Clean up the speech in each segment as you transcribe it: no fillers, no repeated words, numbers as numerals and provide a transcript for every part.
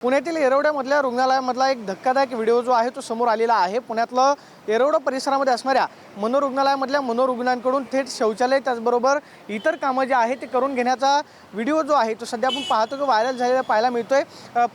पुण्यातील येरवड्यामधल्या रुग्णालयामधला एक धक्कादायक व्हिडिओ जो आहे तो समोर आलेला आहे। पुण्यातलं येरवडा परिसरामध्ये असणाऱ्या मनोरुग्णालयामधल्या मनोरुग्णांकडून थेट शौचालय त्याचबरोबर इतर कामं जे आहे ते करून घेण्याचा व्हिडिओ जो आहे तो सध्या आपण पाहतो की व्हायरल झालेला पाहायला मिळतोय।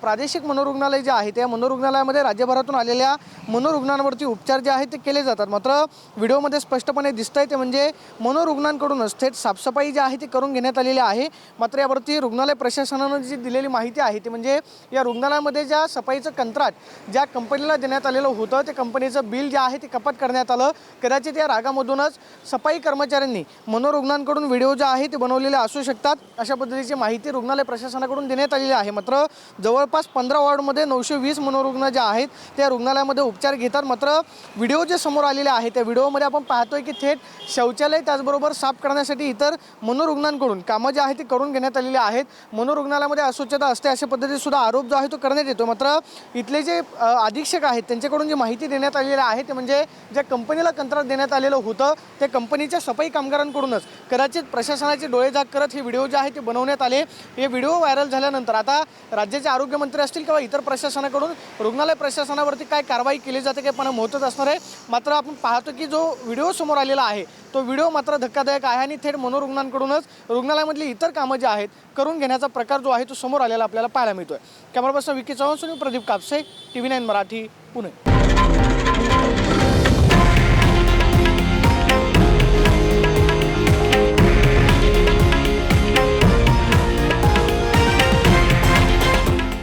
प्रादेशिक मनोरुग्णालय जे आहे त्या मनोरुग्णालयामध्ये राज्यभरातून आलेल्या मनोरुग्णांवरती उपचार जे आहेत ते केले जातात। मात्र व्हिडिओमध्ये स्पष्टपणे दिसतंय ते म्हणजे मनोरुग्णांकडूनच थेट साफसफाई जी आहे ती करून घेण्यात आलेली आहे। मात्र यावरती रुग्णालय प्रशासनाने जी दिलेली माहिती आहे ती म्हणजे या रुग्णालयामध्ये ज्या सफाईचं कंत्राट ज्या कंपनीला देण्यात आलेलं होतं ते कंपनीचं बिल जे आहे ते कपात करण्यात आलं। कदाचित या रागामधूनच सफाई कर्मचाऱ्यांनी मनोरुग्णांकडून व्हिडिओ जे आहे ते बनवलेले असू शकतात अशा पद्धतीची माहिती रुग्णालय प्रशासनाकडून देण्यात आलेली आहे। मात्र जवळपास 15 वॉर्डमध्ये 920 मनोरुग्ण जे आहेत त्या रुग्णालयामध्ये उपचार घेतात। मात्र व्हिडिओ जे समोर आलेले आहे त्या व्हिडिओमध्ये आपण पाहतोय की थेट शौचालय त्याचबरोबर साफ करण्यासाठी इतर मनोरुग्णांकडून कामं जे आहेत ती करून घेण्यात आलेली आहेत। मनोरुग्णालयामध्ये अस्वच्छता असते अशा पद्धतीने सुद्धा आरोप जो आहे तो करण्यात येतो। मात्र इथले जे अधीक्षक आहेत त्यांच्याकडून जी माहिती देण्यात आलेली आहे ते म्हणजे ज्या कंपनीला कंत्राट देण्यात आलेलं होतं त्या कंपनीच्या सफाई कामगारांकडूनच कदाचित प्रशासनाचे डोळे झाक करत हे व्हिडिओ जे आहे ते बनवण्यात आले। हे व्हिडिओ व्हायरल झाल्यानंतर आता राज्याचे आरोग्यमंत्री असतील किंवा इतर प्रशासनाकडून रुग्णालय प्रशासनावरती काय कारवाई केली जाते हे पण महत्त्वाच असणार आहे। मात्र आपण पाहतो की जो व्हिडिओ समोर आलेला आहे तो व्हिडिओ मात्र धक्कादायक आहे आणि थेट मनोरुग्णांकडूनच रुग्णालयामधली इतर कामं जी आहेत करून घेण्याचा प्रकार जो आहे तो समोर आलेला आपल्याला पाहायला मिळतोय। Camera person Vicky Chavan, Pradeep Kapse, TV9 Marathi, Pune.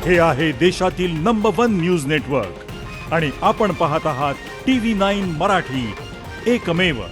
हे आहे देशातील नंबर 1 न्यूज नेटवर्क आणि आपण पाहत आहात TV9 मराठी, एकमेव।